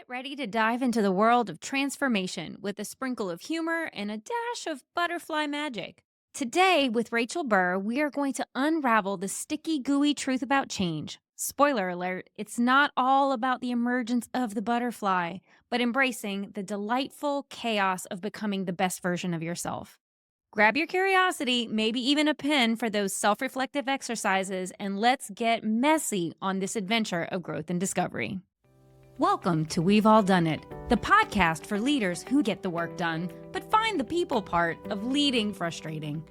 Get ready to dive into the world of transformation with a sprinkle of humor and a dash of butterfly magic. Today, with Rachel Burr, we are going to unravel the sticky, gooey truth about change. Spoiler alert, it's not all about the emergence of the butterfly, but embracing the delightful chaos of becoming the best version of yourself. Grab your curiosity, maybe even a pen for those self reflective exercises, and let's get messy on this adventure of growth and discovery. Welcome to We've All Done It, the podcast for leaders who get the work done, but find the people part of leading frustrating.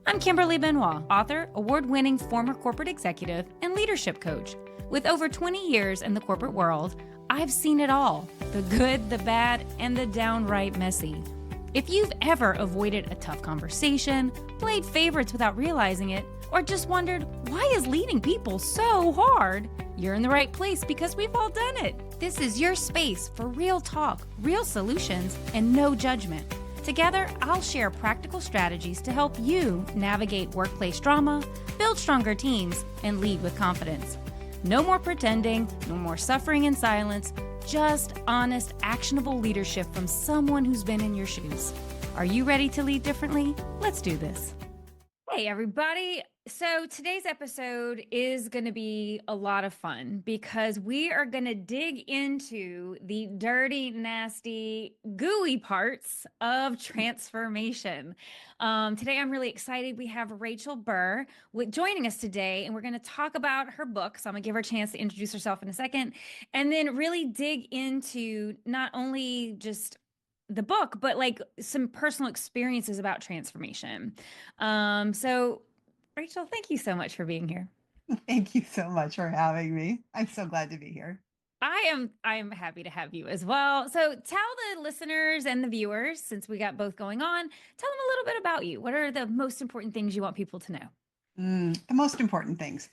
I'm Kimberly Benoit, author, award-winning former corporate executive, and leadership coach. With over 20 years in the corporate world, I've seen it all, the good, the bad, and the downright messy. If you've ever avoided a tough conversation, played favorites without realizing it, or just wondered, why is leading people so hard? You're in the right place because we've all done it. This is your space for real talk, real solutions, and no judgment. Together, I'll share practical strategies to help you navigate workplace drama, build stronger teams, and lead with confidence. No more pretending, no more suffering in silence, just honest, actionable leadership from someone who's been in your shoes. Are you ready to lead differently? Let's do this. Hey, everybody. So today's episode is going to be a lot of fun because we are going to dig into the dirty, nasty, gooey parts of transformation. Today, I'm really excited. We have Rachel Burr joining us today, and we're going to talk about her book. So I'm going to give her a chance to introduce herself in a second, and then really dig into not only just the book, but like some personal experiences about transformation. So Rachel, thank you so much for being here. Thank you so much for having me. I'm so glad to be here. I am happy to have you as well. So tell the listeners and the viewers, since we got both going on, tell them a little bit about you. What are the most important things you want people to know? The most important things.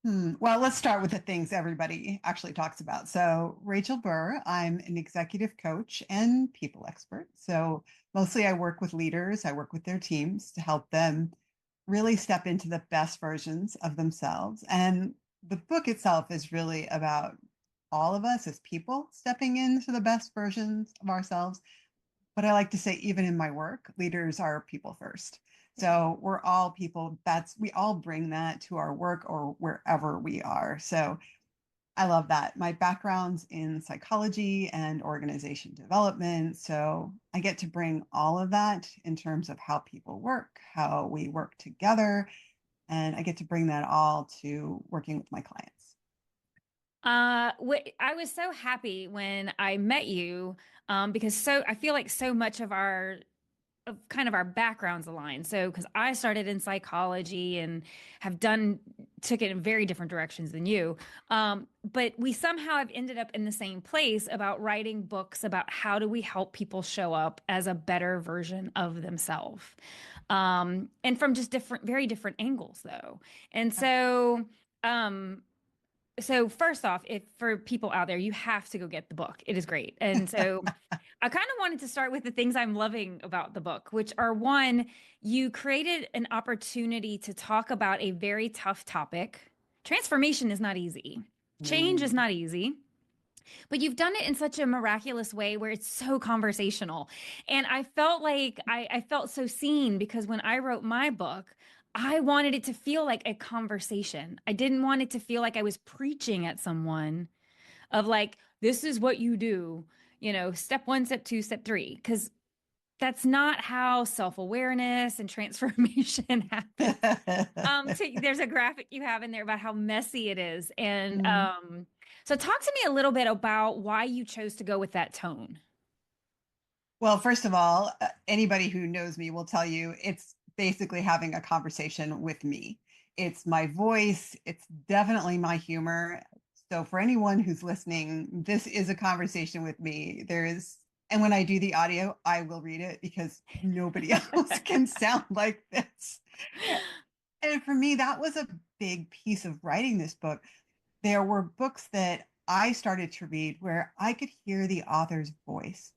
Well, let's start with the things everybody actually talks about. So, Rachel Burr, I'm an executive coach and people expert. So, mostly I work with leaders, I work with their teams to help them really step into the best versions of themselves. And the book itself is really about all of us as people stepping into the best versions of ourselves. But I like to say, even in my work, leaders are people first. So we're all people. We all bring that to our work or wherever we are. So I love that. My background's in psychology and organization development. So I get to bring all of that in terms of how people work, how we work together. And I get to bring that all to working with my clients. I was so happy when I met you, because I feel like so much of our backgrounds align. So, because I started in psychology and took it in very different directions than you. But we somehow have ended up in the same place about writing books about how do we help people show up as a better version of themselves. And from just very different angles though. And so first off, if for people out there, you have to go get the book. It is great. And so I kind of wanted to start with the things I'm loving about the book, which are one, you created an opportunity to talk about a very tough topic. Transformation is not easy. Change is not easy. But you've done it in such a miraculous way where it's so conversational. And I felt like I felt so seen because when I wrote my book, I wanted it to feel like a conversation. I didn't want it to feel like I was preaching at someone of like, this is what you do, step one, step two, step three. Because that's not how self-awareness and transformation happens. There's a graphic you have in there about how messy it is. And so talk to me a little bit about why you chose to go with that tone. Well, first of all, anybody who knows me will tell you it's basically having a conversation with me. It's my voice, it's definitely my humor. So for anyone who's listening, this is a conversation with me. And when I do the audio, I will read it because nobody else can sound like this. And for me, that was a big piece of writing this book. There were books that I started to read where I could hear the author's voice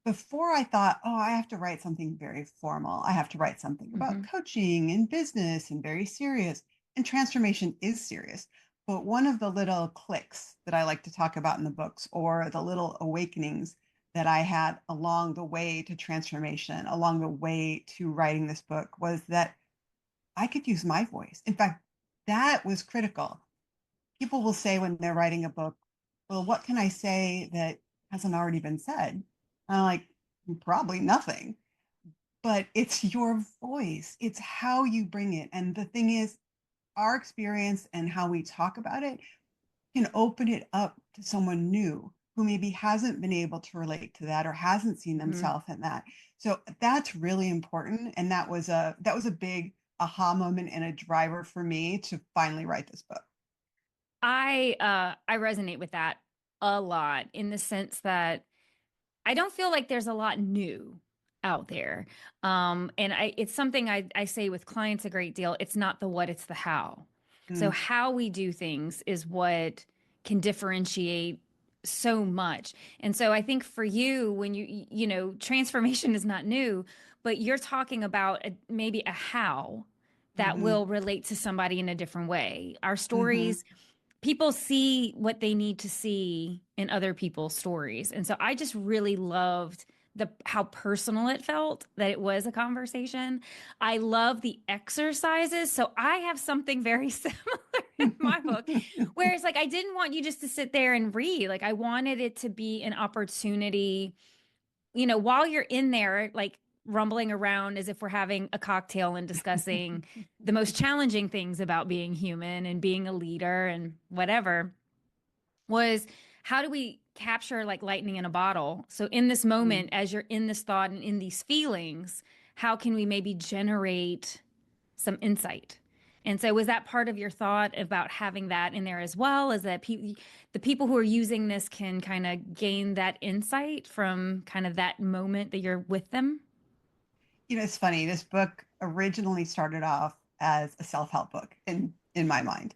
before. I thought, oh, I have to write something very formal. I have to write something about coaching and business and very serious. And transformation is serious. But one of the little clicks that I like to talk about in the books, or the little awakenings that I had along the way to transformation, along the way to writing this book, was that I could use my voice. In fact, that was critical. People will say when they're writing a book, well, what can I say that hasn't already been said? And I'm like, probably nothing, but it's your voice. It's how you bring it. And the thing is, our experience and how we talk about it can open it up to someone new who maybe hasn't been able to relate to that or hasn't seen Mhm. themselves in that. So that's really important. And that was a big aha moment and a driver for me to finally write this book. I resonate with that a lot in the sense that I don't feel like there's a lot new out there. And it's something I say with clients a great deal. It's not the what, it's the how. So Mm, how we do things is what can differentiate so much. And so I think for you, when transformation is not new, but you're talking about maybe a how that hmm will relate to somebody in a different way. Our hmm stories, people see what they need to see in other people's stories. And so I just really loved the how personal it felt that it was a conversation. I love the exercises. So I have something very similar in my book where it's like I didn't want you just to sit there and read. Like I wanted it to be an opportunity, while you're in there, like rumbling around as if we're having a cocktail and discussing the most challenging things about being human and being a leader and whatever, was how do we capture like lightning in a bottle? So, in this moment, as you're in this thought and in these feelings, how can we maybe generate some insight? And so, was that part of your thought about having that in there as well? Is that the people who are using this can kind of gain that insight from kind of that moment that you're with them? It's funny. This book originally started off as a self-help book in my mind,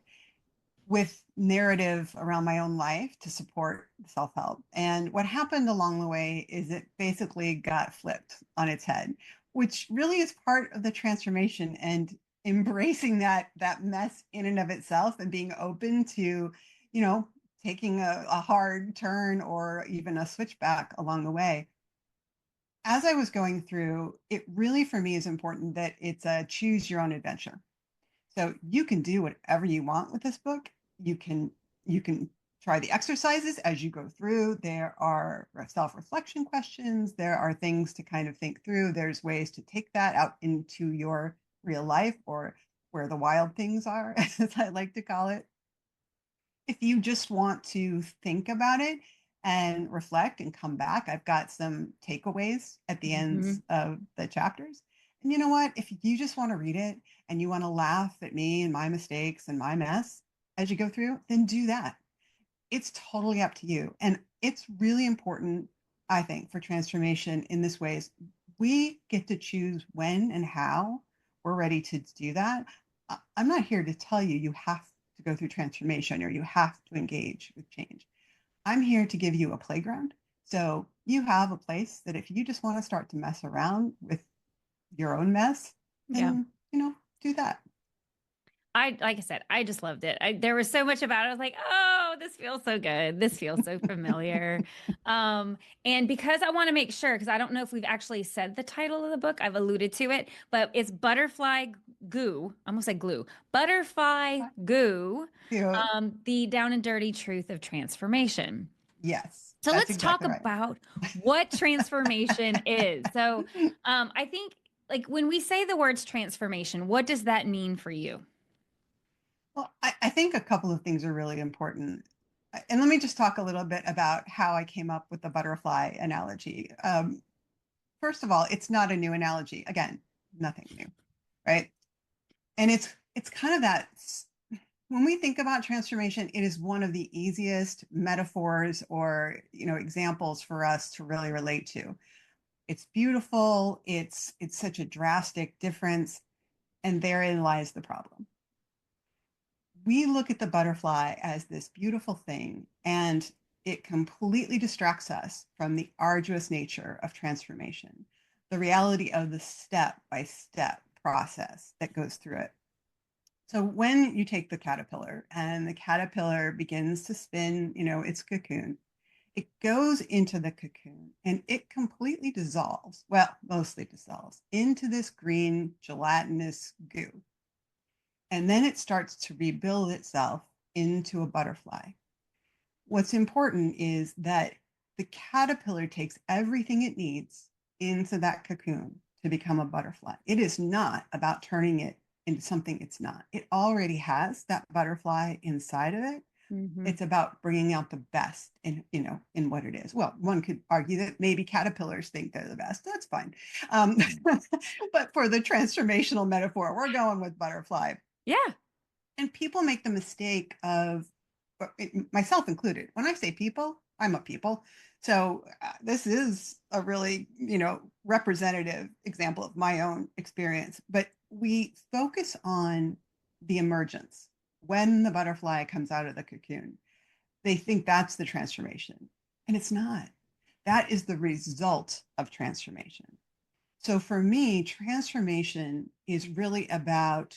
with narrative around my own life to support self-help. And what happened along the way is it basically got flipped on its head, which really is part of the transformation and embracing that mess in and of itself and being open to, you know, taking a hard turn or even a switchback along the way. As I was going through, it really for me is important that it's a choose your own adventure. So you can do whatever you want with this book. You can try the exercises as you go through. There are self-reflection questions. There are things to kind of think through. There's ways to take that out into your real life, or where the wild things are, as I like to call it. If you just want to think about it and reflect and come back, I've got some takeaways at the ends Hmm. of the chapters. And you know what? If you just want to read it and you want to laugh at me and my mistakes and my mess as you go through, then do that. It's totally up to you. And it's really important, I think, for transformation in this ways. We get to choose when and how we're ready to do that. I'm not here to tell you you have to go through transformation or you have to engage with change. I'm here to give you a playground. So you have a place that if you just want to start to mess around with your own mess, Yeah. then, do that. Like I said, I just loved it. There was so much about it. I was like, oh, this feels so good. This feels so familiar. And because I want to make sure, because I don't know if we've actually said the title of the book, I've alluded to it, but it's Butterfly Goo. I almost said glue. Butterfly Goo, Yeah. the down and dirty truth of transformation. Yes, So that's let's talk exactly right. about what transformation is. So I think like when we say the words transformation, what does that mean for you? Well, I think a couple of things are really important. And let me just talk a little bit about how I came up with the butterfly analogy. First of all, it's not a new analogy. Again, nothing new, right? And it's kind of that when we think about transformation, it is one of the easiest metaphors or examples for us to really relate to. It's beautiful. It's such a drastic difference, and therein lies the problem. We look at the butterfly as this beautiful thing, and it completely distracts us from the arduous nature of transformation, the reality of the step by step process that goes through it. So when you take the caterpillar and the caterpillar begins to spin, its cocoon, it goes into the cocoon and it completely dissolves, well, mostly dissolves into this green gelatinous goo. And then it starts to rebuild itself into a butterfly. What's important is that the caterpillar takes everything it needs into that cocoon to become a butterfly. It is not about turning it into something it's not. It already has that butterfly inside of it. Hmm. It's about bringing out the best in what it is. Well, one could argue that maybe caterpillars think they're the best. That's fine. Um, but for the transformational metaphor, we're going with butterfly. Yeah. And people make the mistake of, myself included. When I say people, I'm a people. So this is a really, representative example of my own experience. But we focus on the emergence when the butterfly comes out of the cocoon. They think that's the transformation, and it's not. That is the result of transformation. So for me, transformation is really about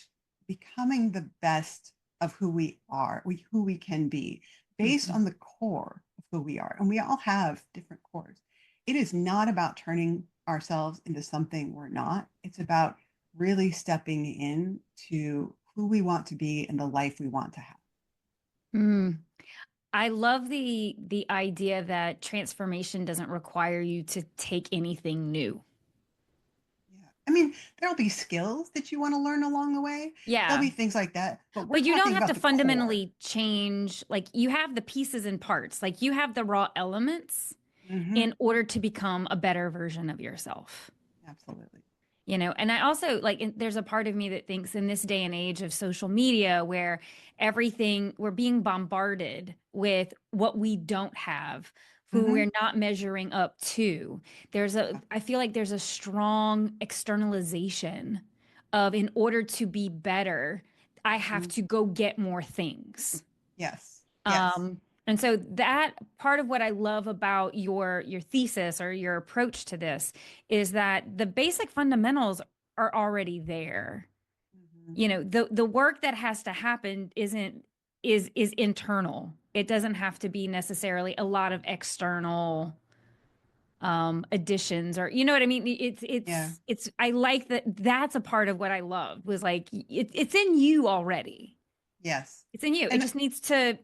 becoming the best of who we are, who we can be, based Hmm. on the core of who we are. And we all have different cores. It is not about turning ourselves into something we're not. It's about really stepping in to who we want to be and the life we want to have. Mm. I love the idea that transformation doesn't require you to take anything new. Yeah. I mean, there'll be skills that you want to learn along the way. There'll Yeah. be things like that, but we're But you don't talking have to about the core. fundamentally change, like you have the pieces and parts, like you have the raw elements Hmm. in order to become a better version of yourself. Absolutely. And I also like, there's a part of me that thinks in this day and age of social media where we're being bombarded with what we don't have, who Hmm. we're not measuring up to. Yeah. I feel like there's a strong externalization of in order to be better, I have Hmm. to go get more things. Yes. Yes. And so that part of what I love about your thesis or your approach to this is that the basic fundamentals are already there. Hmm. The work that has to happen isn't is internal. It doesn't have to be necessarily a lot of external additions, or you know what I mean. Yeah. It's I like that. That's a part of what I loved was like it's in you already. Yes. It's in you. It And just needs to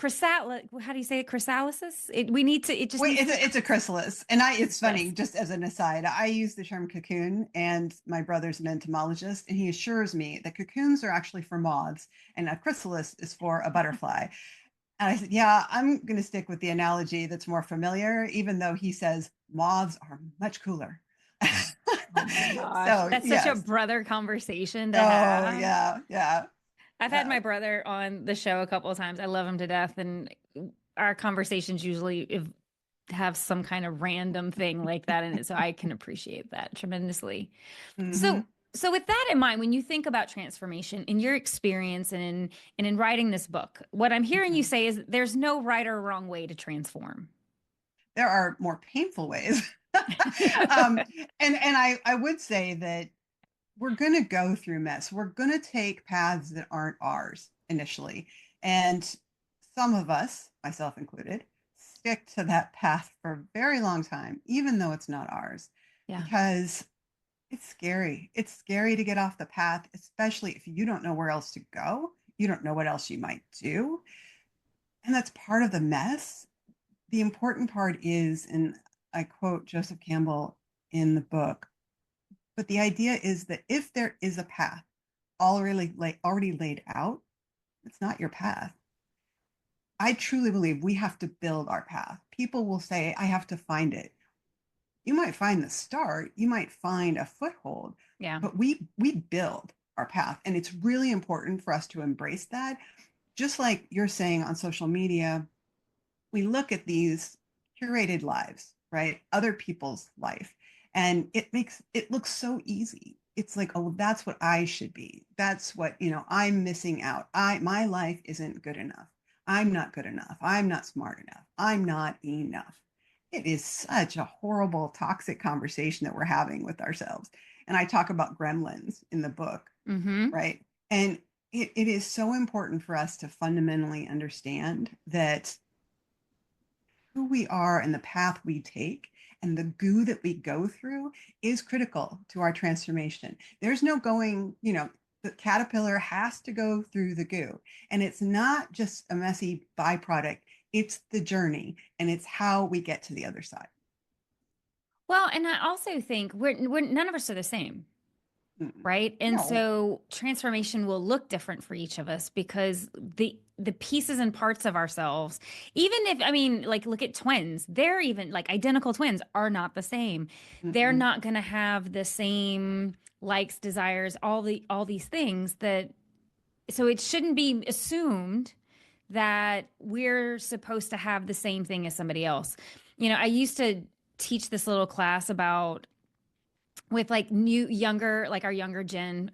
how do you say it? Chrysalysis? We need to, it just wait, needs to, it's a chrysalis. It's funny, yes. just as an aside, I use the term cocoon, and my brother's an entomologist, and he assures me that cocoons are actually for moths, and a chrysalis is for a butterfly. And I said, yeah, I'm going to stick with the analogy that's more familiar, even though he says moths are much cooler. Oh my gosh. So, That's such a yes. brother conversation to Oh, have. yeah, yeah, I've had yeah. my brother on the show a couple of times. I love him to death. And our conversations usually have some kind of random thing like that in it. So I can appreciate that tremendously. Hmm. So, so with that in mind, when you think about transformation in your experience and in writing this book, what I'm hearing you Hmm. say is there's no right or wrong way to transform. There are more painful ways. um, and I would say that we're going to go through mess. We're going to take paths that aren't ours initially. And some of us, myself included, stick to that path for a very long time, even though it's not ours, Yeah. because it's scary. It's scary to get off the path, especially if you don't know where else to go. You don't know what else you might do. And that's part of the mess. The important part is, and I quote Joseph Campbell in the book, but the idea is that if there is a path already laid out, it's not your path. I truly believe we have to build our path. People will say, I have to find it. You might find the start, you might find a foothold, Yeah. but we build our path. And it's really important for us to embrace that. Just like you're saying on social media, we look at these curated lives, right? Other people's life. And it makes it look so easy. It's like, oh, that's what I should be. That's what, I'm missing out. My life isn't good enough. I'm not good enough. I'm not smart enough. I'm not enough. It is such a horrible, toxic conversation that we're having with ourselves. And I talk about gremlins in the book, Mm-hmm. right? And it is so important for us to fundamentally understand that who we are and the path we take and the goo that we go through is critical to our transformation. There's no going, the caterpillar has to go through the goo. And it's not just a messy byproduct, it's the journey and it's how we get to the other side. Well, and I also think we're none of us are the same. Mm-mm. Right? And No. so transformation will look different for each of us because the pieces and parts of ourselves, even if I mean, like look at twins, they're even like identical twins are not the same. They're Mm-mm. not going to have the same likes, desires, all these things that so it shouldn't be assumed that we're supposed to have the same thing as somebody else. I used to teach this little class about with like like our younger gen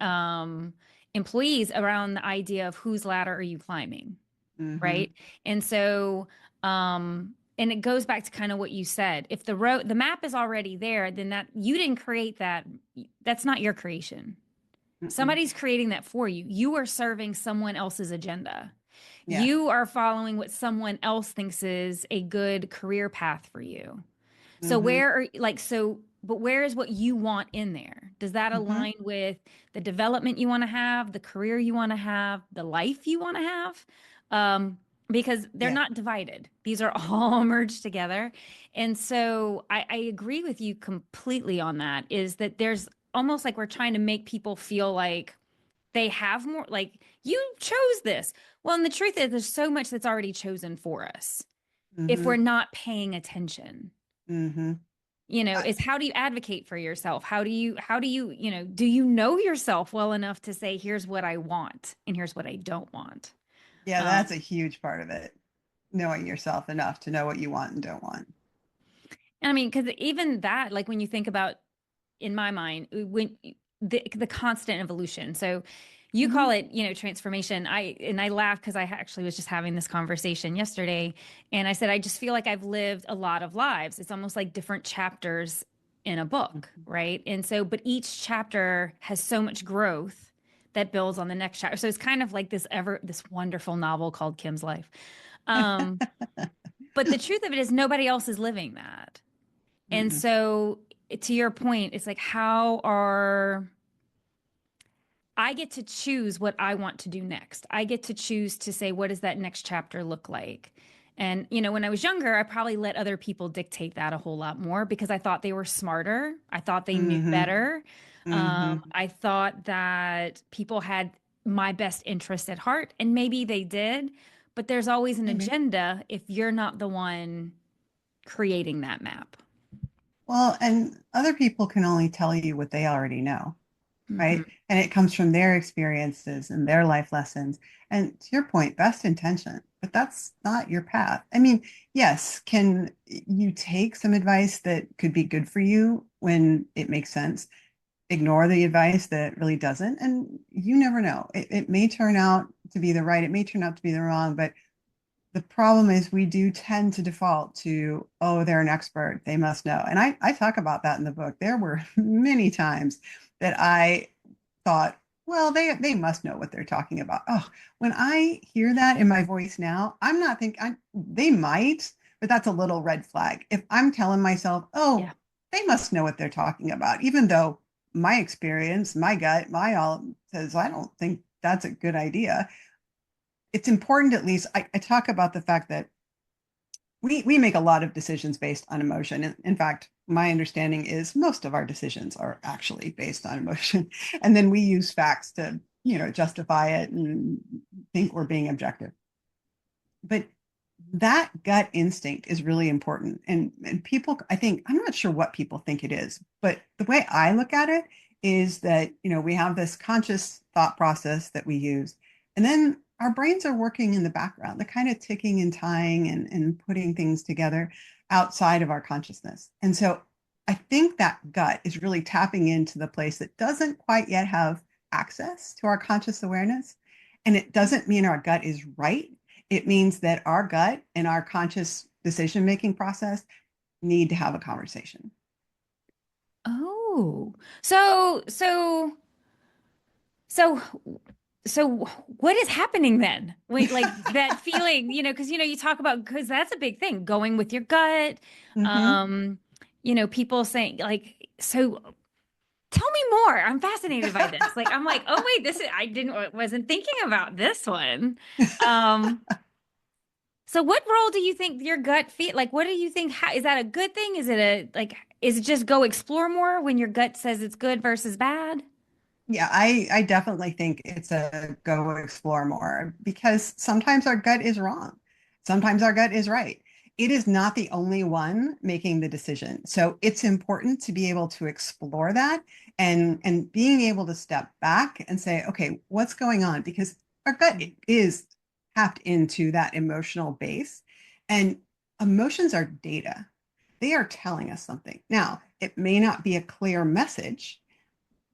employees around the idea of whose ladder are you climbing, Mm-hmm. right? And so and it goes back to kind of what you said. If the map is already there, then that you didn't create that. That's not your creation. Mm-mm. Somebody's creating that for you. You are serving someone else's agenda. Yeah. You are following what someone else thinks is a good career path for you. So Mm-hmm. but where is what you want in there? Does that Mm-hmm. align with the development you want to have, the career you want to have, the life you want to have? Because they're Yeah. not divided. These are all merged together. And so I agree with you completely on that, is that there's almost like we're trying to make people feel like they have more, like you chose this. Well, and the truth is there's so much that's already chosen for us if we're Mm-hmm. not paying attention. Mm-hmm. Is how do you advocate for yourself? Do you know yourself well enough to say, here's what I want and here's what I don't want? Yeah, Um, that's a huge part of it. Knowing yourself enough to know what you want and don't want. and I mean, because even that, like when you think about, in my mind, when the constant evolution. So you call Hmm. it, transformation. I laugh because I actually was just having this conversation yesterday, and I said I just feel like I've lived a lot of lives. It's almost like different chapters in a book, right? And so, but each chapter has so much growth that builds on the next chapter. So it's kind of like this wonderful novel called Kim's Life. Um, but the truth of it is nobody else is living that. And Mm-mm. so, to your point, it's like, how are I get to choose what I want to do next? I get to choose to say, what does that next chapter look like? And, when I was younger, I probably let other people dictate that a whole lot more because I thought they were smarter. I thought they knew Mm-hmm. better. Mm-hmm. I thought that people had my best interest at heart, and maybe they did, but there's always an Maybe. agenda if you're not the one creating that map. Well, and other people can only tell you what they already know, Hmm. right? And it comes from their experiences and their life lessons. And to your point, best intention, but that's not your path. I mean, yes, can you take some advice that could be good for you when it makes sense? Ignore the advice that really doesn't. And you never know. It may turn out to be the right, it may turn out to be the wrong, but the problem is we do tend to default to, oh, they're an expert, they must know. And I talk about that in the book. There were many times that I thought, well, they must know what they're talking about. Oh, when I hear that in my voice now, I'm not thinking they might, but that's a little red flag. If I'm telling myself, oh, Yeah. they must know what they're talking about, even though my experience, my gut, my all says I don't think that's a good idea. It's important, at least I talk about the fact that we make a lot of decisions based on emotion. In fact, my understanding is most of our decisions are actually based on emotion. And then we use facts to, justify it and think we're being objective. But that gut instinct is really important. And people, I think, I'm not sure what people think it is, but the way I look at it is that, we have this conscious thought process that we use. And then our brains are working in the background. They're kind of ticking and tying and putting things together outside of our consciousness. And so I think that gut is really tapping into the place that doesn't quite yet have access to our conscious awareness. And it doesn't mean our gut is right. It means that our gut and our conscious decision making process need to have a conversation. Oh, so, so, so So what is happening then? Wait, like that feeling, because you talk about because that's a big thing, going with your gut. Hmm. Um, people saying like, so tell me more. I'm fascinated by this. Like, I'm like, oh wait, I didn't wasn't thinking about this one. Um, so what role do you think your gut feel like? What do you think? How, is that a good thing? Is it is it just go explore more when your gut says it's good versus bad? Yeah, I definitely think it's a go explore more because sometimes our gut is wrong. Sometimes our gut is right. It is not the only one making the decision. So it's important to be able to explore that and being able to step back and say, okay, what's going on? Because our gut is tapped into that emotional base and emotions are data. They are telling us something. Now, it may not be a clear message,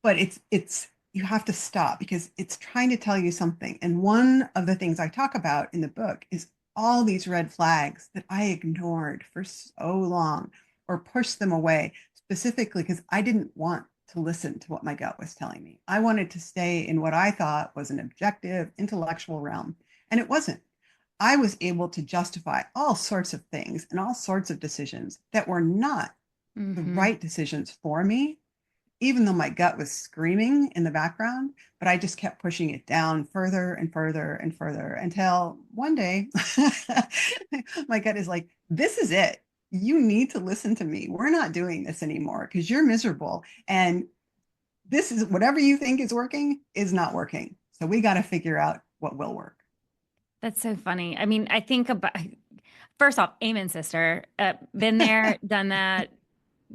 but it's you have to stop because it's trying to tell you something. And one of the things I talk about in the book is all these red flags that I ignored for so long or pushed them away specifically because I didn't want to listen to what my gut was telling me. I wanted to stay in what I thought was an objective intellectual realm, and it wasn't. I was able to justify all sorts of things and all sorts of decisions that were not the Hmm. right decisions for me, even though my gut was screaming in the background, but I just kept pushing it down further and further and further until one day my gut is like, this is it. You need to listen to me. We're not doing this anymore because you're miserable. And this is whatever you think is working is not working. So we got to figure out what will work. That's so funny. I mean, I think about first off, amen, sister. Been there, done that,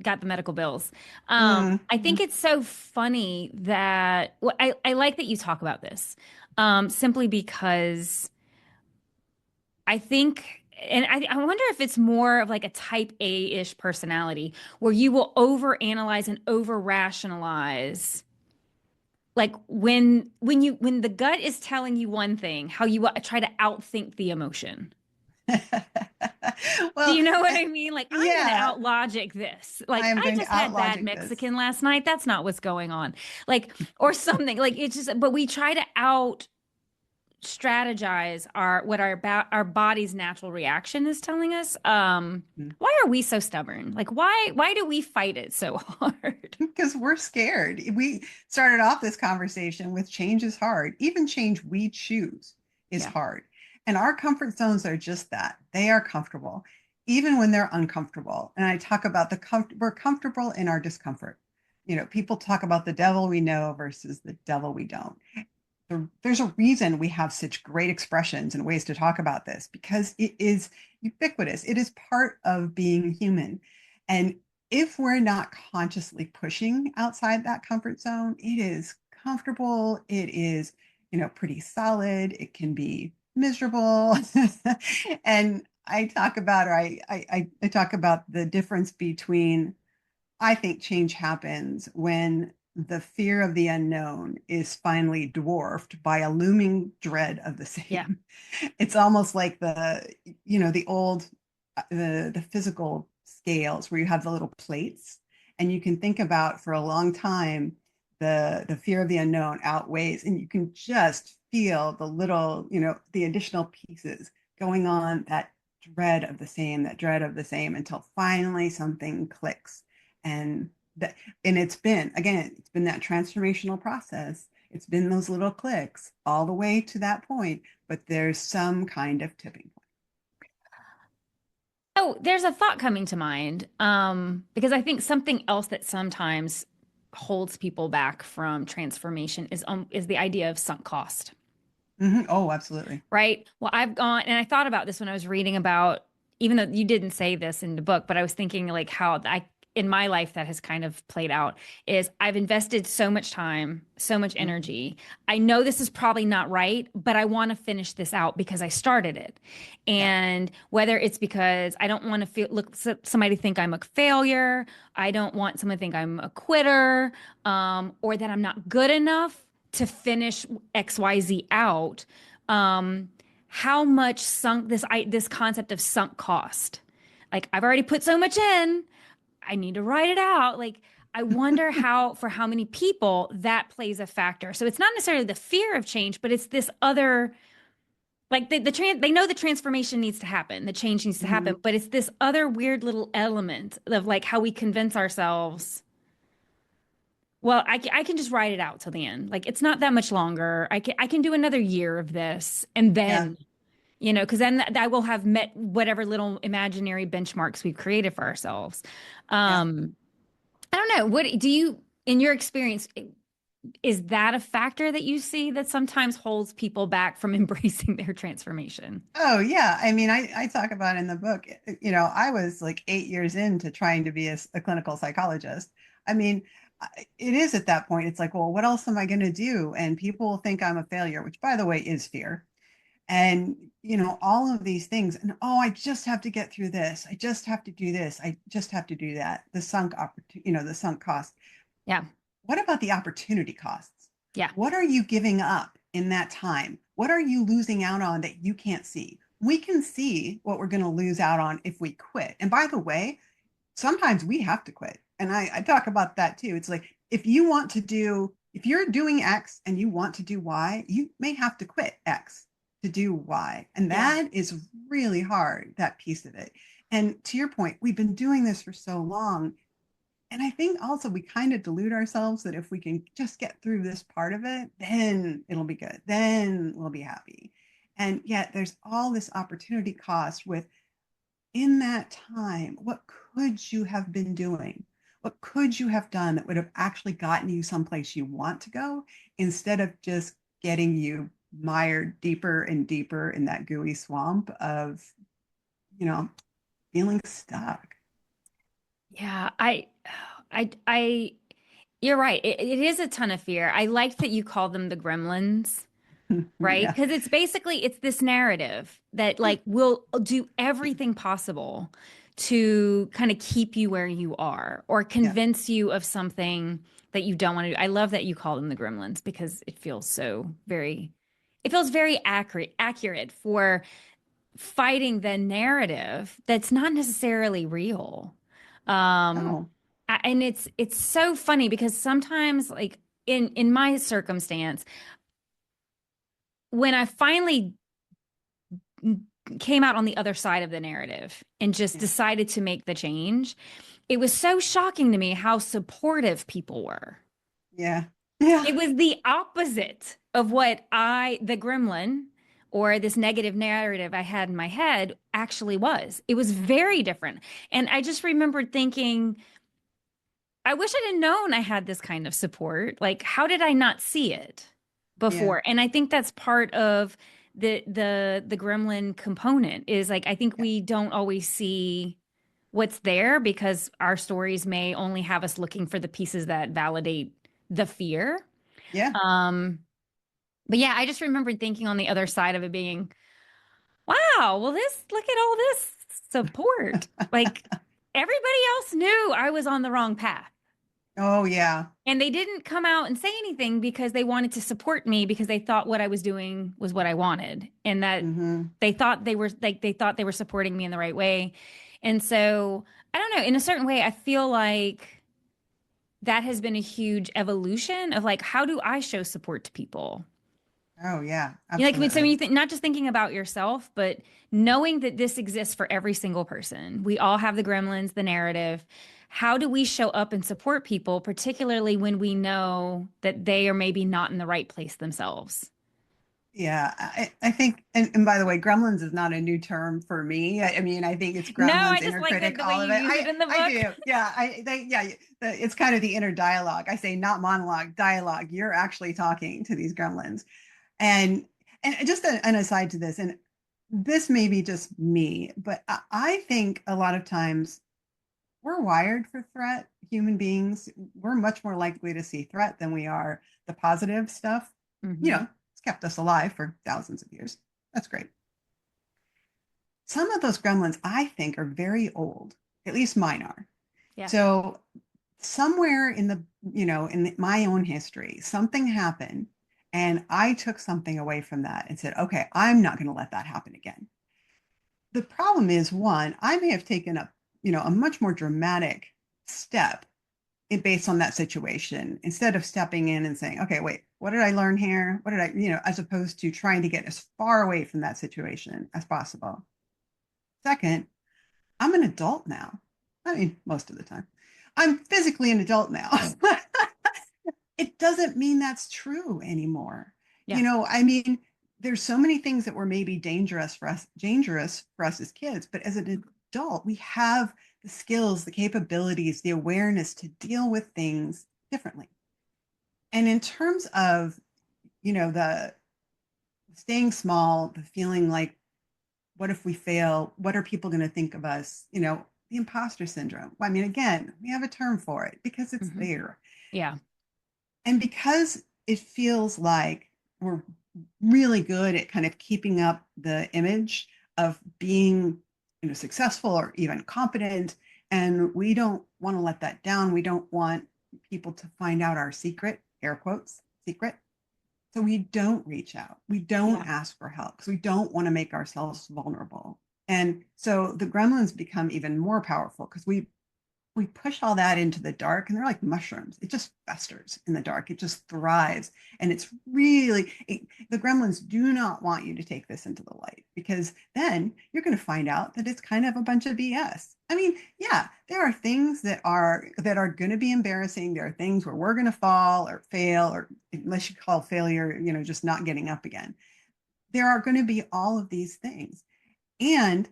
got the medical bills. I think Mm-hmm. it's so funny that well, I like that you talk about this, simply because I think, and I wonder if it's more of like a type A-ish personality where you will overanalyze and over rationalize. Like when the gut is telling you one thing, how you try to outthink the emotion. Do Well, you know what I mean? Like, I'm going to yeah, out logic this. I Like, am I going to just out had bad logic this. Mexican last night. That's not what's going on. Like, or something. Like, it's just, but we try to out strategize our body's natural reaction is telling us. Why are we so stubborn? Like, why do we fight it so hard? Because we're scared. We started off this conversation with change is hard. Even change we choose is Yeah. hard. And our comfort zones are just that. They are comfortable, even when they're uncomfortable. And I talk about we're comfortable in our discomfort. People talk about the devil we know versus the devil we don't. There's a reason we have such great expressions and ways to talk about this because it is ubiquitous. It is part of being human. And if we're not consciously pushing outside that comfort zone, it is comfortable. It is, pretty solid. It can be miserable. And I talk about, or I talk about the difference between I think change happens when the fear of the unknown is finally dwarfed by a looming dread of the Yeah. same. It's almost like the old, the physical scales where you have the little plates, and you can think about for a long time the fear of the unknown outweighs, and you can just feel the little, the additional pieces going on that dread of the same until finally something clicks and that and it's been that transformational process. It's been those little clicks all the way to that point, but there's some kind of tipping Oh, there's a thought coming to mind, because I think something else that sometimes holds people back from transformation is the idea of sunk cost. point. Oh, absolutely. Right? Well, I've gone and I thought about this when I was reading about, even though you didn't say this in the book, but I was thinking like how in my life that has kind of played out is I've invested so much time, so much Mhm. energy. I know this is probably not right, but I want to finish this out because I started it. Yeah. And whether it's because I don't want to somebody think I'm a failure, I don't want someone to think I'm a quitter, or that I'm not good enough to finish XYZ out, um, how much sunk this concept of sunk cost. Like I've already put so much in, I need to write it out. Like I wonder how, for how many people that plays a factor. So it's not necessarily the fear of change, but it's this other, like they know the transformation needs to happen, the change needs to happen, Mhm. but it's this other weird little element of like how we convince ourselves, well, I can just ride it out till the end. Like it's not that much longer. I can do another year of this and Yeah. then, because then I will have met whatever little imaginary benchmarks we've created for ourselves. Yeah. Um, I don't know. What do you, in your experience, is that a factor that you see that sometimes holds people back from embracing their transformation? Oh, yeah. I mean, I talk about in the book, I was like 8 years into trying to be a clinical psychologist. I mean, it is at that point, it's like, well, what else am I going to do? And people think I'm a failure, which, by the way, is fear. And, all of these things. And, oh, I just have to get through this. I just have to do this. I just have to do that. The sunk opportunity, the sunk cost. Yeah. What about the opportunity costs? Yeah. What are you giving up in that time? What are you losing out on that you can't see? We can see what we're going to lose out on if we quit. And by the way, sometimes we have to quit. And I talk about that too. It's like if you're doing X and you want to do Y, you may have to quit X to do Y. And Yeah. that is really hard, that piece of it. And to your point, we've been doing this for so long, and I think also we kind of delude ourselves that if we can just get through this part of it, then it'll be good. Then we'll be happy. And yet there's all this opportunity cost with, in that time, what could you have been doing? What could you have done that would have actually gotten you someplace you want to go instead of just getting you mired deeper and deeper in that gooey swamp of, you know, feeling stuck? Yeah. I, you're right. It is a ton of fear. I like that you call them the gremlins, right? Yeah. Because it's this narrative that like will do everything possible to kind of keep you where you are or Yeah. convince you of something that you don't want to do. I love that you call them the gremlins because it feels very accurate for fighting the narrative that's not necessarily real. Um, Oh, and it's so funny because sometimes like in my circumstance, when I finally came out on the other side of the narrative and just yeah. decided to make the change, it was so shocking to me how supportive people were. Yeah. Yeah. It was the opposite of what the gremlin or this negative narrative I had in my head actually was. It was very different. And I just remembered thinking, I wish I'd have known I had this kind of support. Like, how did I not see it Yeah. before? And I think that's part of the gremlin component is like I think Yeah. we don't always see what's there because our stories may only have us looking for the pieces that validate the fear. Yeah. Um, but yeah, I just remembered thinking on the other side of it being, wow, well, look at all this support. Like everybody else knew I was on the wrong path. Oh, yeah. And they didn't come out and say anything because they wanted to support me because they thought what I was doing was what I wanted and that Hmm. they thought they were supporting me in the right way. And so, I don't know, in a certain way I feel like that has been a huge evolution of like how do I show support to people? Oh, yeah. Like when so when Absolutely. you think not just thinking about yourself, but knowing that this exists for every single person. We all have the gremlins, the narrative. How do we show up and support people, particularly when we know that they are maybe not in the right place themselves? Yeah. I think, and by the way, gremlins is not a new term for me. I mean, I think it's No, I gremlins, just inner like critic, the way all you of it. use it in the I book. do. Yeah. It's kind of the inner dialogue. I say not monologue, dialogue. You're actually talking to these gremlins. And, and just an aside to this, and this may be just me, but I think a lot of times we're wired for threat. Human beings, we're much more likely to see threat than we are the positive stuff. Hmm. It's kept us alive for thousands of years. That's great. Some of those gremlins, I think, are very old. At least mine are. Yeah. So somewhere in my own history, something happened, and I took something away from that and said, okay, I'm not going to let that happen again. The problem is, one, I may have taken a much more dramatic step based on that situation instead of stepping in and saying, okay, wait, what did I learn here? What did I, as opposed to trying to get as far away from that situation as possible. Second, I'm an adult now. I mean, most of the time. I'm physically an adult now. It doesn't mean that's true anymore. Yeah. I mean, there's so many things that were maybe dangerous for us as kids, but as an adult, we have the skills, the capabilities, the awareness to deal with things differently. And in terms of, the staying small, the feeling like, what if we fail? What are people going to think of us? The imposter syndrome. Well, I mean, again, we have a term for it because it's Hmm. there. Yeah. And because it feels like we're really good at kind of keeping up the image of being, successful or even competent, and we don't want to let that down. We don't want people to find out our secret, air quotes, secret. So we don't reach out. We don't Yeah. ask for help because we don't want to make ourselves vulnerable. And so the gremlins become even more powerful because we push all that into the dark, and they're like mushrooms. It just festers in the dark. It just thrives. And it's really, the gremlins do not want you to take this into the light, because then you're going to find out that it's kind of a bunch of BS. I mean, yeah, there are things that are going to be embarrassing. There are things where we're going to fall or fail, or unless you call failure, just not getting up again. There are going to be all of these things. And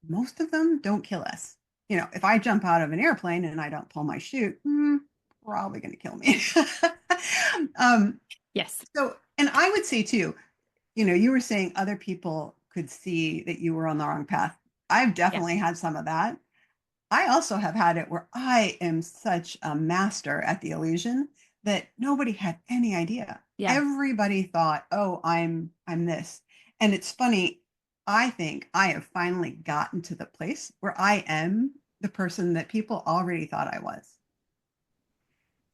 most of them don't kill us. If I jump out of an airplane and I don't pull my chute, probably going to kill me. um, Yes. and I would say too, you were saying other people could see that you were on the wrong path. I've Yes. definitely had some of that. I also have had it where I am such a master at the illusion that nobody had any idea. Yeah. Everybody thought, "Oh, I'm this." And it's funny, I think I have finally gotten to the place where I am the person that people already thought I was.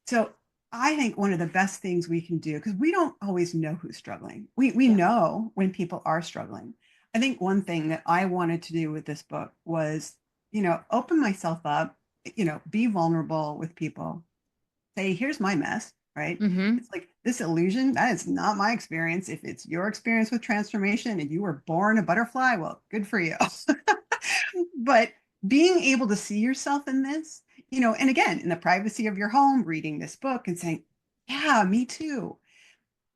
So I think one of the best things we can do, because we don't always know who's struggling. We Yeah. know when people are struggling. I think one thing that I wanted to do with this book was, open myself up, be vulnerable with people, say, here's my mess, right? Hmm. It's like this illusion, that is not my experience. If it's your experience with transformation and you were born a butterfly, well, good for you. But being able to see yourself in this, and again, in the privacy of your home, reading this book and saying, yeah, me too.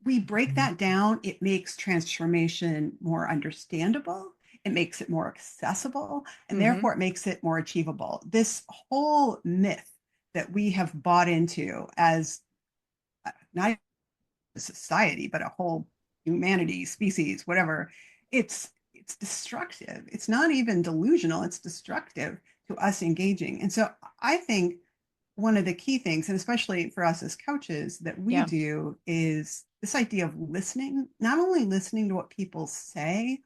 We break that down. It makes transformation more understandable. It makes it more accessible, and Hmm. therefore it makes it more achievable. This whole myth that we have bought into as not a society, but a whole humanity, species, whatever, it's destructive. It's not even delusional, it's destructive to us engaging. And so I think one of the key things, and especially for us as coaches, that we Yeah. do is this idea of listening, not only listening to what people say,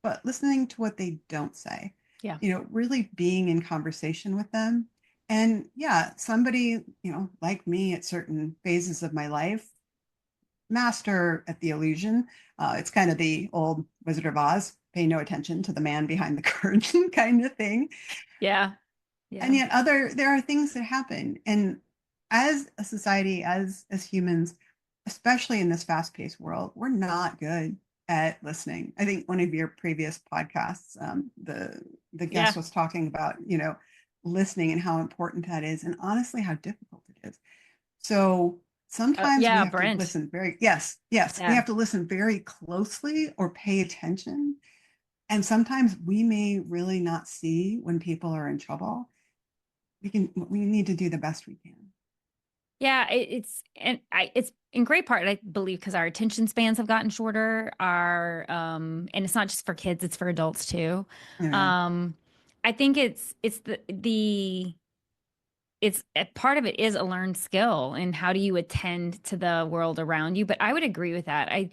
but listening to what they don't say, Yeah. really being in conversation with them. And yeah, somebody, like me at certain phases of my life, master at the illusion. It's kind of the old Wizard of Oz, pay no attention to the man behind the curtain kind of thing. Yeah. And Yeah. yet there are things that happen. And as a society, as humans, especially in this fast-paced world, we're not good at listening. I think one of your previous podcasts, the guest Yeah. was talking about, listening and how important that is, and honestly, how difficult it is. So sometimes we Yeah. have to Brent. listen yes, we Yeah. have to listen very closely or pay attention. And sometimes we may really not see when people are in trouble. We need to do the best we can. Yeah, it's in great part, I believe, because our attention spans have gotten shorter. And it's not just for kids, it's for adults too. Yeah. Um, I think it's the it's a part of it is a learned skill, and how do you attend to the world around you? But I would agree with that.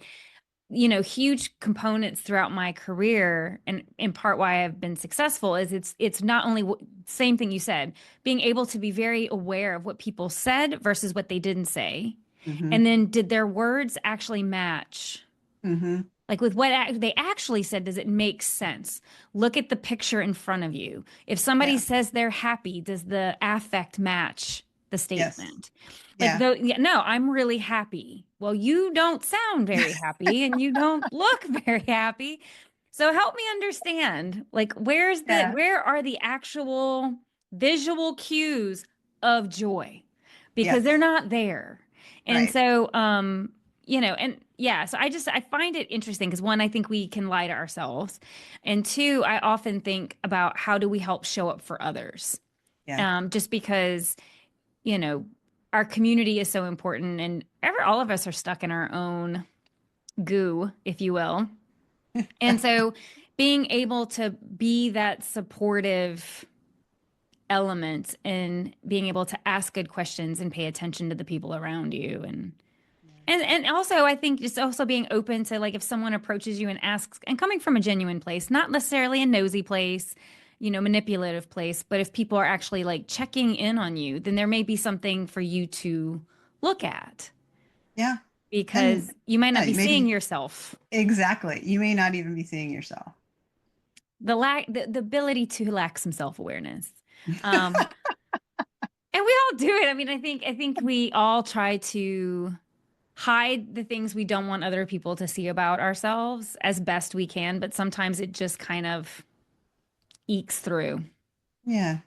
Huge components throughout my career, and in part why I've been successful, is it's not only same thing you said, being able to be very aware of what people said versus what they didn't say. Mm-hmm. And then did their words actually match? Mm-hmm. Like with what they actually said, does it make sense? Look at the picture in front of you. If somebody Yeah. says they're happy, does the affect match? the Yes. statement. Like, Yeah. though, yeah, no, I'm really happy. Well, you don't sound very happy and you don't look very happy. So help me understand, like, Yeah. where are the actual visual cues of joy? Because they're Yes. not there. And Right. so, and yeah, so I find it interesting because one, I think we can lie to ourselves. And two, I often think about how do we help show up for others? Yeah. Just because, you know, our community is so important and all of us are stuck in our own goo, if you will. And so being able to be that supportive element and being able to ask good questions and pay attention to the people around you and also I think just also being open to like if someone approaches you and asks and coming from a genuine place, not necessarily a nosy place, manipulative place, but if people are actually like checking in on you, then there may be something for you to look at Yeah. And because you might not yeah, be seeing maybe yourself. exactly. You may not even be seeing yourself. The ability to lack some self-awareness. Um, and we all do it. I mean, I think we all try to hide the things we don't want other people to see about ourselves as best we can, but sometimes it just kind of ekes through. Yeah.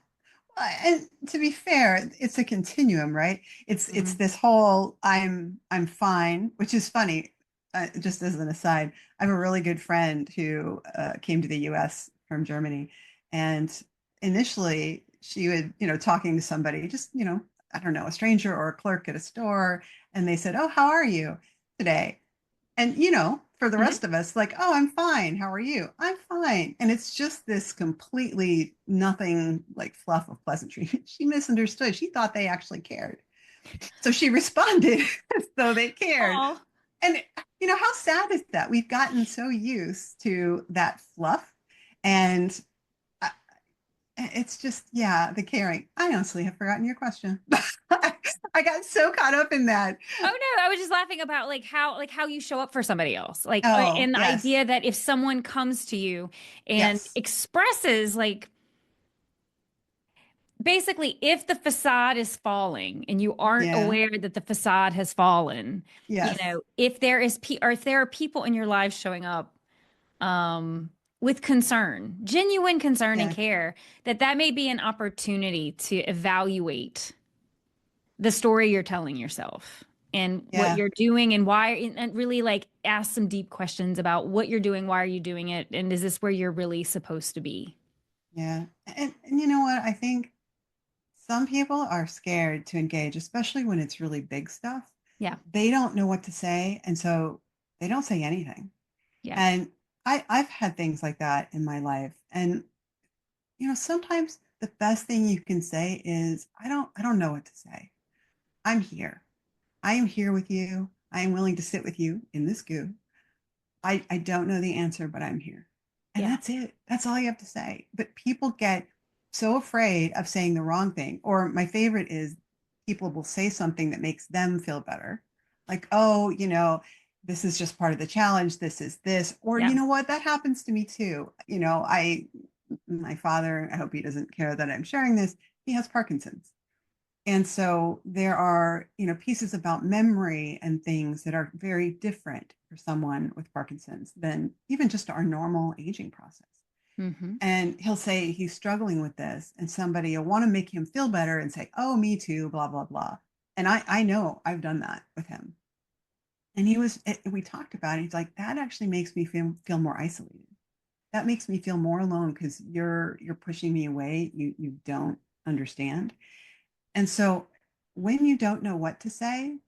And to be fair, it's a continuum, right? It's Mhm. this whole I'm fine, which is funny. Just as an aside, I have a really good friend who came to the U.S. from Germany, and initially she would, talking to somebody, just I don't know, a stranger or a clerk at a store, and they said, "Oh, how are you today?" And, for the Mhm. rest of us, like, oh, I'm fine. How are you? I'm fine. And it's just this completely nothing like fluff of pleasantry. She misunderstood. She thought they actually cared. So she responded as though they cared. Oh, And, how sad is that? We've gotten so used to that fluff. And it's just, yeah, the caring. I honestly have forgotten your question. I got so caught up in that. oh no, I was just laughing about like how you show up for somebody else. Like Oh, and the yes. idea that if someone comes to you and Yes. expresses like basically if the facade is falling and you aren't Yeah. aware that the facade has fallen, Yes. if there is or if there are people in your life showing up with concern, genuine concern and Yeah. care, that may be an opportunity to evaluate the story you're telling yourself and what Yeah. you're doing and why, and really like ask some deep questions about what you're doing, why are you doing it, and is this where you're really supposed to be? Yeah. And you know what? I think some people are scared to engage, especially when it's really big stuff. Yeah, They don't know what to say. And so they don't say anything. yeah, And I've had things like that in my life. And, sometimes the best thing you can say is, I don't know what to say. I'm here. I am here with you. I am willing to sit with you in this goo. I don't know the answer, but I'm here. And yeah, that's it. That's all you have to say. But people get so afraid of saying the wrong thing. Or my favorite is people will say something that makes them feel better. Like, oh, this is just part of the challenge. This is this. Or, yeah, you know what? That happens to me too. My father, I hope he doesn't care that I'm sharing this, he has Parkinson's. And so there are, pieces about memory and things that are very different for someone with Parkinson's than even just our normal aging process. hmm, And he'll say he's struggling with this, and somebody will want to make him feel better and say, "Oh, me too," blah blah blah. And I know I've done that with him. And we talked about it. He's like, that actually makes me feel more isolated. That makes me feel more alone because you're pushing me away. You don't understand. And so when you don't know what to say,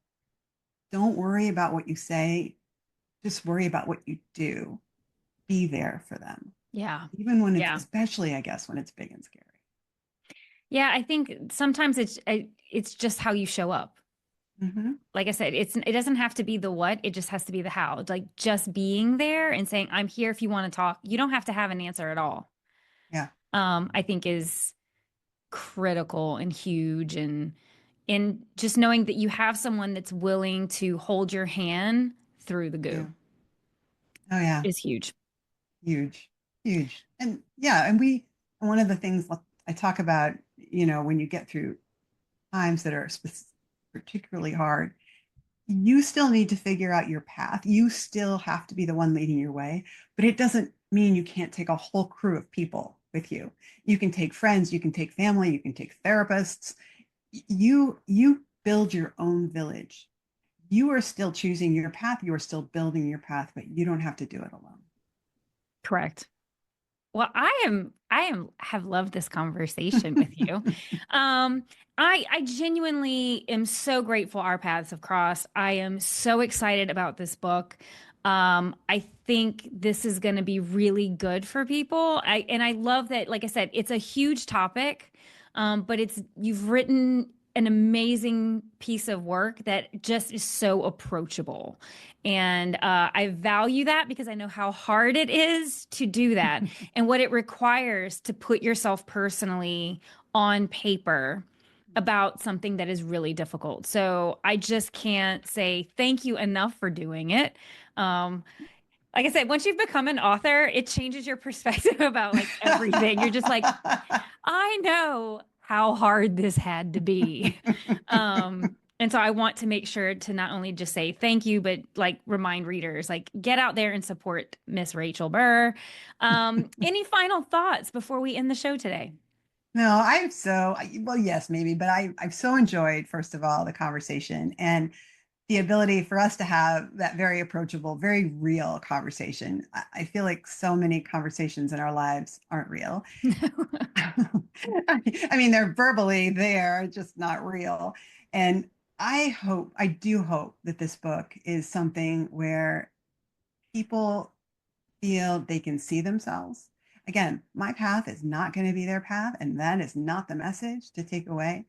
don't worry about what you say. Just worry about what you do. Be there for them, yeah, even when yeah, especially, I guess, when it's big and scary. yeah. I think sometimes it's just how you show up. Hmm. Like I said, it doesn't have to be the what, it just has to be the how. It's like just being there and saying, I'm here if you want to talk. You don't have to have an answer at all. Yeah. I think is critical and huge and just knowing that you have someone that's willing to hold your hand through the Yeah. goo Oh, yeah. is huge. Huge. Huge. And yeah. And one of the things I talk about, when you get through times that are particularly hard, you still need to figure out your path. You still have to be the one leading your way, but it doesn't mean you can't take a whole crew of people with you. You can take friends, you can take family, you can take therapists. You build your own village. You are still choosing your path, you are still building your path, but you don't have to do it alone. Correct. Well, I have loved this conversation with you. I genuinely am so grateful our paths have crossed. I am so excited about this book. I think this is going to be really good for people. I love that, like I said, it's a huge topic, but you've written an amazing piece of work that just is so approachable. And I value that because I know how hard it is to do that and what it requires to put yourself personally on paper about something that is really difficult. So I just can't say thank you enough for doing it. Um, like I said, once you've become an author, it changes your perspective about like everything. You're just like, I know how hard this had to be. And so I want to make sure to not only just say thank you, but like remind readers, like get out there and support Miss Rachel Burr. Any final thoughts before we end the show today? No, well, yes, maybe, but I've so enjoyed, first of all, the conversation and the ability for us to have that very approachable, very real conversation. I feel like so many conversations in our lives aren't real. I mean, they're verbally there, just not real. And I do hope that this book is something where people feel they can see themselves. Again, my path is not going to be their path, and that is not the message to take away.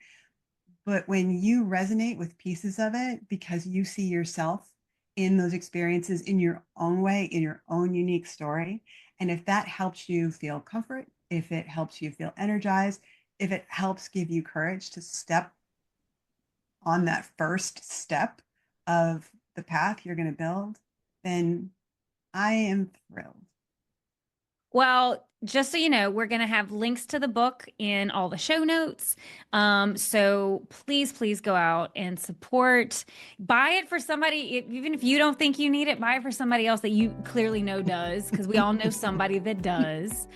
But when you resonate with pieces of it because you see yourself in those experiences in your own way, in your own unique story, and if that helps you feel comfort, if it helps you feel energized, if it helps give you courage to step on that first step of the path you're going to build, then I am thrilled. Well, just so you know, we're going to have links to the book in all the show notes. So please go out and support. Buy it for somebody, even if you don't think you need it, buy it for somebody else that you clearly know does, because we all know somebody that does.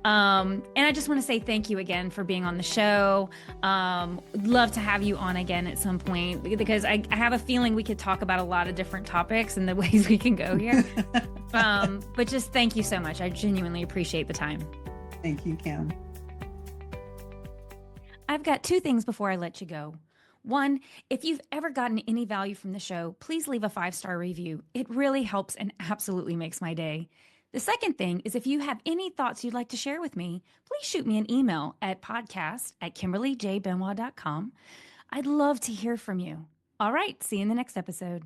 And I just want to say thank you again for being on the show. Would love to have you on again at some point because I have a feeling we could talk about a lot of different topics and the ways we can go here. But just thank you so much. I genuinely appreciate the time. Thank you, Kim. I've got two things before I let you go. One, if you've ever gotten any value from the show, please leave a 5-star review. It really helps and absolutely makes my day. The second thing is if you have any thoughts you'd like to share with me, please shoot me an email at podcast@kimberlyjbenoit.com. I'd love to hear from you. All right, see you in the next episode.